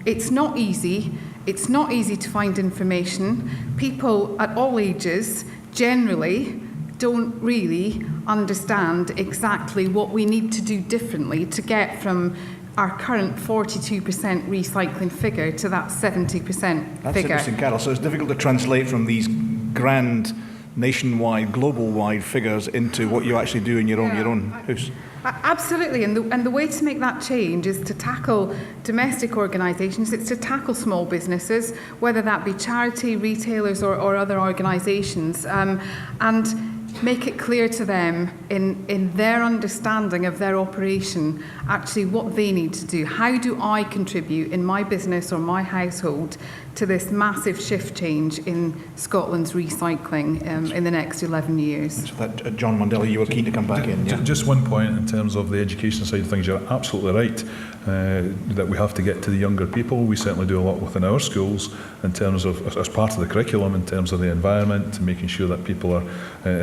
It's not easy. It's not easy to find information. People at all ages generally don't really understand exactly what we need to do differently to get from our current 42% recycling figure to that 70% figure. That's interesting, Carol. So it's difficult to translate from these grand, nationwide, global-wide figures into what you actually do in your own house. Absolutely, and the way to make that change is to tackle domestic organisations, it's to tackle small businesses, whether that be charity, retailers or other organisations, and make it clear to them in their understanding of their operation actually what they need to do. How do I contribute in my business or my household to this massive shift change in Scotland's recycling in the next 11 years? So that, John Mundell, you were keen to come back in. Yeah? Just one point in terms of the education side of things. You're absolutely right that we have to get to the younger people. We certainly do a lot within our schools in terms of, as part of the curriculum, in terms of the environment, making sure that people are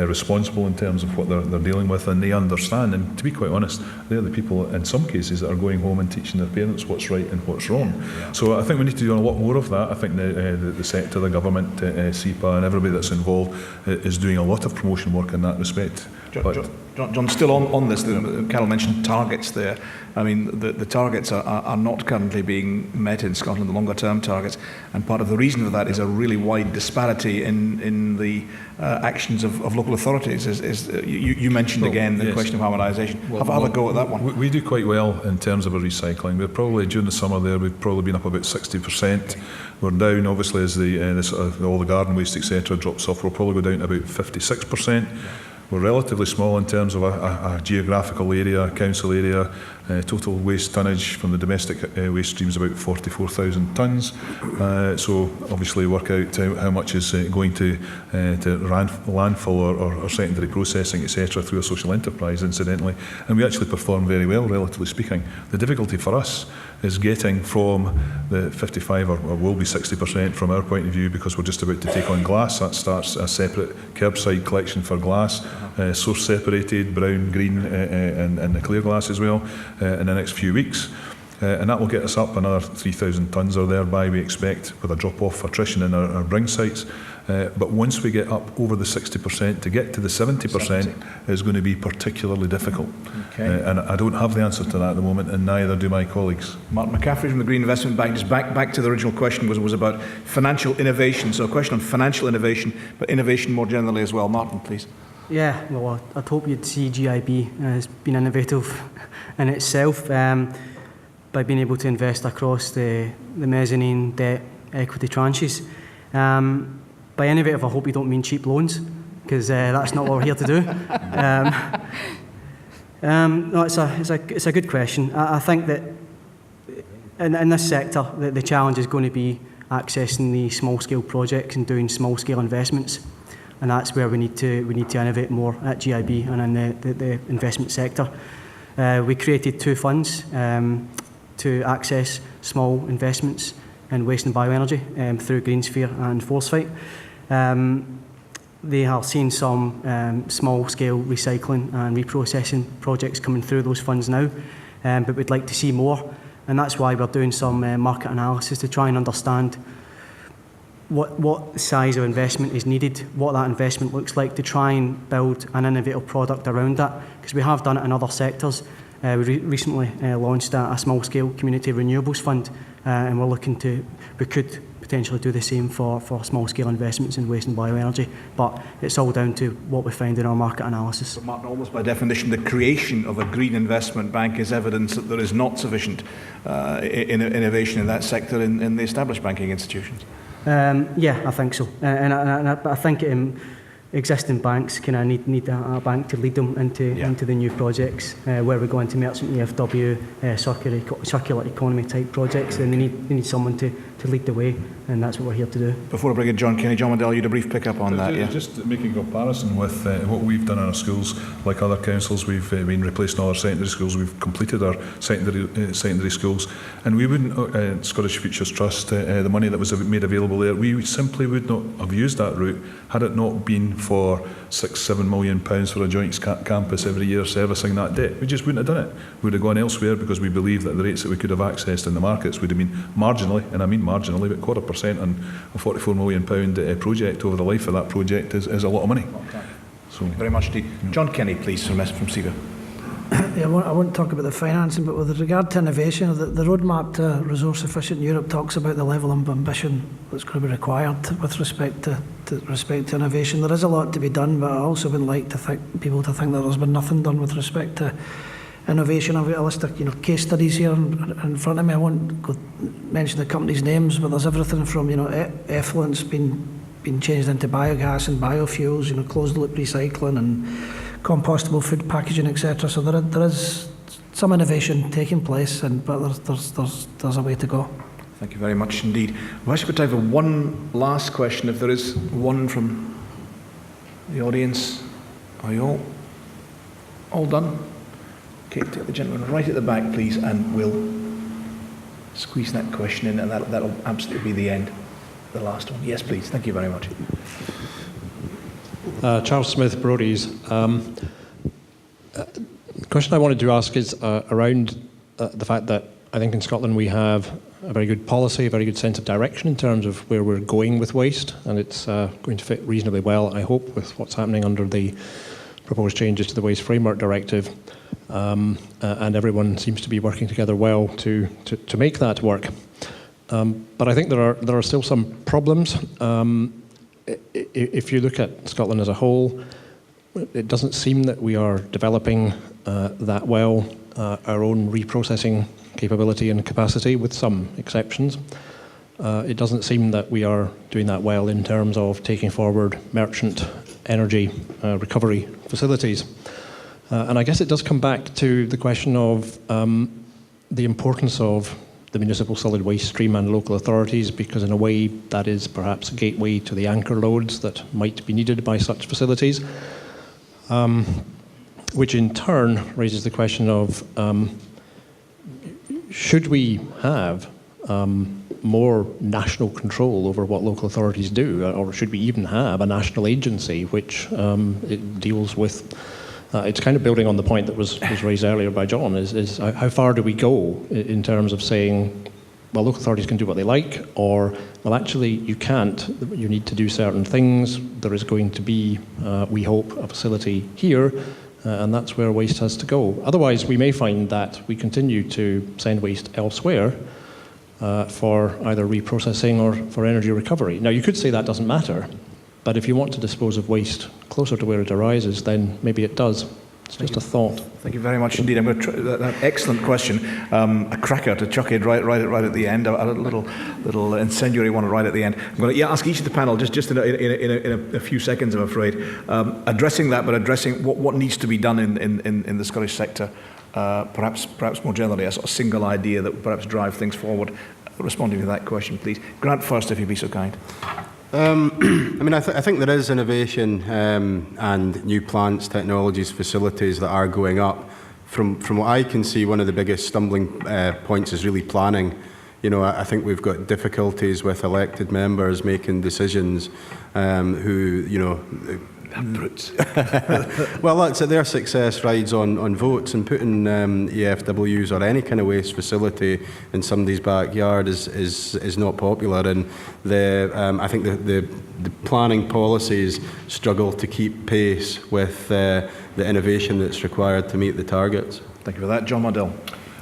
responsible in terms of what they're dealing with and they understand. And to be quite honest, they're the people in some cases that are going home and teaching their parents what's right and what's wrong. Yeah. So I think we need to do a lot more of that. I think the sector, the government, SEPA and everybody that's involved is doing a lot of promotion work in that respect. John, still on this, Carol mentioned targets there. I mean, the targets are not currently being met in Scotland, the longer term targets, and part of the reason for that is a really wide disparity in the actions of local authorities. You mentioned again the question of harmonisation. Have a go at that one. We do quite well in terms of our recycling. We're probably, during the summer there, we've probably been up about 60%. We're down, obviously, as all the garden waste, etc., drops off. We'll probably go down to about 56%. We're relatively small in terms of a geographical area, council area. Total waste tonnage from the domestic waste stream is about 44,000 tonnes. So obviously work out how much is going to landfill or secondary processing, etc., through a social enterprise, incidentally. And we actually perform very well, relatively speaking. The difficulty for us is getting from the 55 or will be 60% from our point of view, because we're just about to take on glass. That starts a separate curbside collection for glass, source separated, brown, green and the clear glass as well, in the next few weeks. And that will get us up another 3,000 tonnes or thereby, we expect, with a drop-off attrition in our bring sites. But once we get up over the 60%, to get to the 70% is going to be particularly difficult. Okay. And I don't have the answer to that at the moment, and neither do my colleagues. Martin McCaffrey from the Green Investment Bank. Just back to the original question was about financial innovation. So a question on financial innovation, but innovation more generally as well. Martin, please. Yeah, well, I'd hope you'd see GIB as being innovative in itself by being able to invest across the mezzanine debt equity tranches. By innovative, I hope you don't mean cheap loans, because that's not what we're here to do. No, it's a good question. I think that in this sector, the challenge is going to be accessing the small-scale projects and doing small-scale investments, and that's where we need to innovate more at GIB and in the investment sector. We created 2 funds to access small investments in waste and bioenergy through Greensphere and Foresight. They are seeing some small-scale recycling and reprocessing projects coming through those funds now, but we'd like to see more, and that's why we're doing some market analysis to try and understand what size of investment is needed, what that investment looks like, to try and build an innovative product around that, because we have done it in other sectors. We recently launched a small-scale community renewables fund, and we could potentially do the same for small-scale investments in waste and bioenergy, but it's all down to what we find in our market analysis. But Martin, almost by definition, the creation of a green investment bank is evidence that there is not sufficient innovation in that sector in the established banking institutions. Yeah, I think so, and I think existing banks kind of need a bank to lead them into the new projects where we're going to merchant EFW, circular economy type projects, and they need someone to lead the way, and that's what we're here to do. Before I bring in John Kenny, John Waddell, you had a brief pick up on that. Just making a comparison with what we've done in our schools, like other councils, we've been replacing all our secondary schools, we've completed our secondary schools, and we wouldn't, Scottish Futures Trust, the money that was made available there, we simply would not have used that route had it not been for £6-7 million for a joint campus every year servicing that debt. We just wouldn't have done it. We would have gone elsewhere because we believe that the rates that we could have accessed in the markets would have been marginally, and I mean marginally, but 0.25% on a £44 million project over the life of that project is a lot of money. So, thank you very much indeed. John Kenny, please, from SEGA. Yeah, I won't talk about the financing, but with regard to innovation, the roadmap to resource-efficient Europe talks about the level of ambition that's going to be required with respect to innovation. There is a lot to be done, but I also wouldn't like people to think that there's been nothing done with respect to innovation. I've got a list of case studies here in front of me. I won't mention the companies' names, but there's everything from effluents being changed into biogas and biofuels, closed-loop recycling and compostable food packaging, etc. So there is some innovation taking place, but there's a way to go. Thank you very much indeed. We've actually got time for one last question, if there is one from the audience. Are you all done? Okay, take the gentleman right at the back, please, and we'll squeeze that question in, and that'll absolutely be the end, the last one. Yes, please. Thank you very much. Charles Smith, Brody's. The question I wanted to ask is around the fact that I think in Scotland we have a very good policy, a very good sense of direction in terms of where we're going with waste, and it's going to fit reasonably well, I hope, with what's happening under the proposed changes to the Waste Framework Directive, and everyone seems to be working together well to make that work. But I think there are still some problems. If you look at Scotland as a whole, it doesn't seem that we are developing that well our own reprocessing capability and capacity, with some exceptions. It doesn't seem that we are doing that well in terms of taking forward merchant energy recovery facilities. And I guess it does come back to the question of the importance of the municipal solid waste stream and local authorities, because in a way that is perhaps a gateway to the anchor loads that might be needed by such facilities, which in turn raises the question of should we have more national control over what local authorities do, or should we even have a national agency which it deals with? It's kind of building on the point that was raised earlier by John, is how far do we go in terms of saying well, local authorities can do what they like, or, well, actually, you can't. You need to do certain things. There is going to be, we hope, a facility here, and that's where waste has to go. Otherwise, we may find that we continue to send waste elsewhere for either reprocessing or for energy recovery. Now, you could say that doesn't matter, but if you want to dispose of waste closer to where it arises, then maybe it does. It's just a thought. Thank you very much indeed. I'm going to that excellent question. A cracker to chuck in right at the end. A little incendiary one right at the end. I'm going to ask each of the panel just in a few seconds, I'm afraid, addressing that, but addressing what needs to be done in the Scottish sector. Perhaps more generally, a sort of single idea that would perhaps drive things forward. Responding to that question, please. Grant first, if you'd be so kind. I think there is innovation and new plants, technologies, facilities that are going up. From what I can see, one of the biggest stumbling points is really planning. I think we've got difficulties with elected members making decisions who. Brutes. Well, that's it. Their success rides on votes, and putting EFWs or any kind of waste facility in somebody's backyard is not popular. And I think the planning policies struggle to keep pace with the innovation that's required to meet the targets. Thank you for that, John Mardell.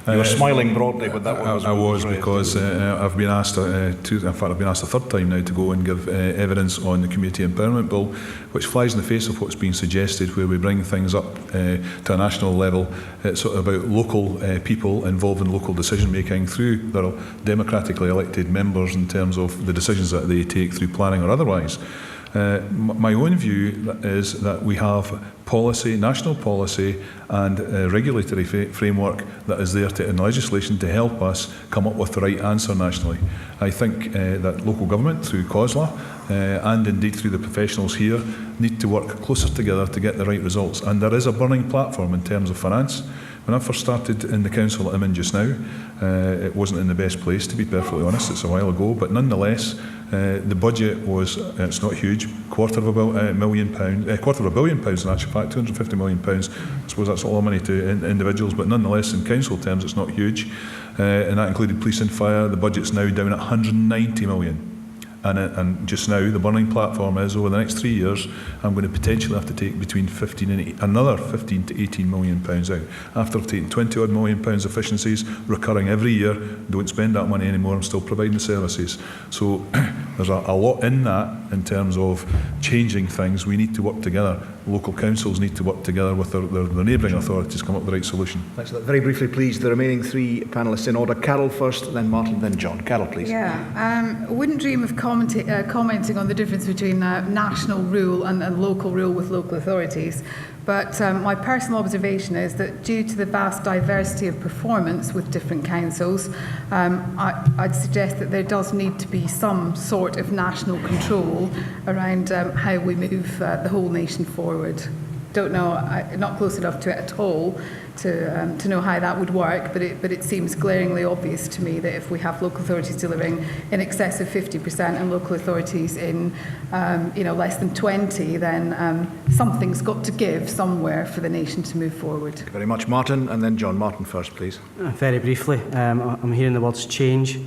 You were smiling broadly, but that was... I was, because I've been asked, I've been asked a third time now to go and give evidence on the Community Empowerment Bill, which flies in the face of what's being suggested, where we bring things up to a national level. It's sort of about local people involved in local decision making through their democratically elected members in terms of the decisions that they take through planning or otherwise. My own view is that we have policy, national policy and regulatory framework that is there in legislation to help us come up with the right answer nationally. I think that local government through COSLA and indeed through the professionals here need to work closer together to get the right results. And there is a burning platform in terms of finance. When I first started in the council that I'm in just now, it wasn't in the best place, to be perfectly honest. It's a while ago, but nonetheless, the budget was, it's not huge, £250 million, in actual fact, £250 million. I suppose that's a lot of money to individuals, but nonetheless, in council terms, it's not huge. And that included police and fire. The budget's now down at 190 million. And just now, the burning platform is, over the next 3 years, I'm going to potentially have to take between another 15 to 18 million pounds out. After taking 20 odd million pounds efficiencies, recurring every year, don't spend that money anymore, I'm still providing the services. So there's a lot in that in terms of changing things. We need to work together. Local councils need to work together with their neighbouring authorities to come up with the right solution. Thanks for that. Very briefly, please, the remaining three panellists in order. Carol first, then Martin, then John. Carol, please. Yeah, I wouldn't dream of commenting on the difference between national rule and local rule with local authorities. But my personal observation is that due to the vast diversity of performance with different councils, I'd suggest that there does need to be some sort of national control around how we move the whole nation forward. Don't know, not close enough to it at all to know how that would work, but it seems glaringly obvious to me that if we have local authorities delivering in excess of 50% and local authorities in less than 20, then something's got to give somewhere for the nation to move forward. Thank you very much, Martin, and then John. Martin first, please. Very briefly, I'm hearing the words change,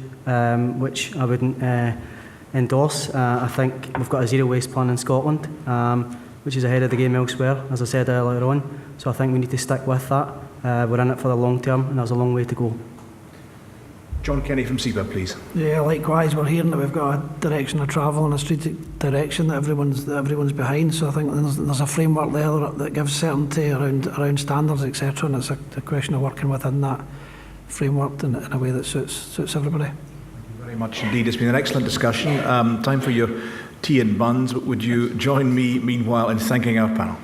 which I wouldn't endorse. I think we've got a zero waste plan in Scotland, which is ahead of the game elsewhere, as I said earlier on. So I think we need to stick with that. We're in it for the long term, and there's a long way to go. John Kenny from CBA, please. Yeah, likewise, we're hearing that we've got a direction of travel and a strategic direction that everyone's behind. So I think there's a framework there that gives certainty around standards, etc. And it's a question of working within that framework in a way that suits everybody. Thank you very much indeed. It's been an excellent discussion. Time for your tea and buns. Would you join me, meanwhile, in thanking our panel?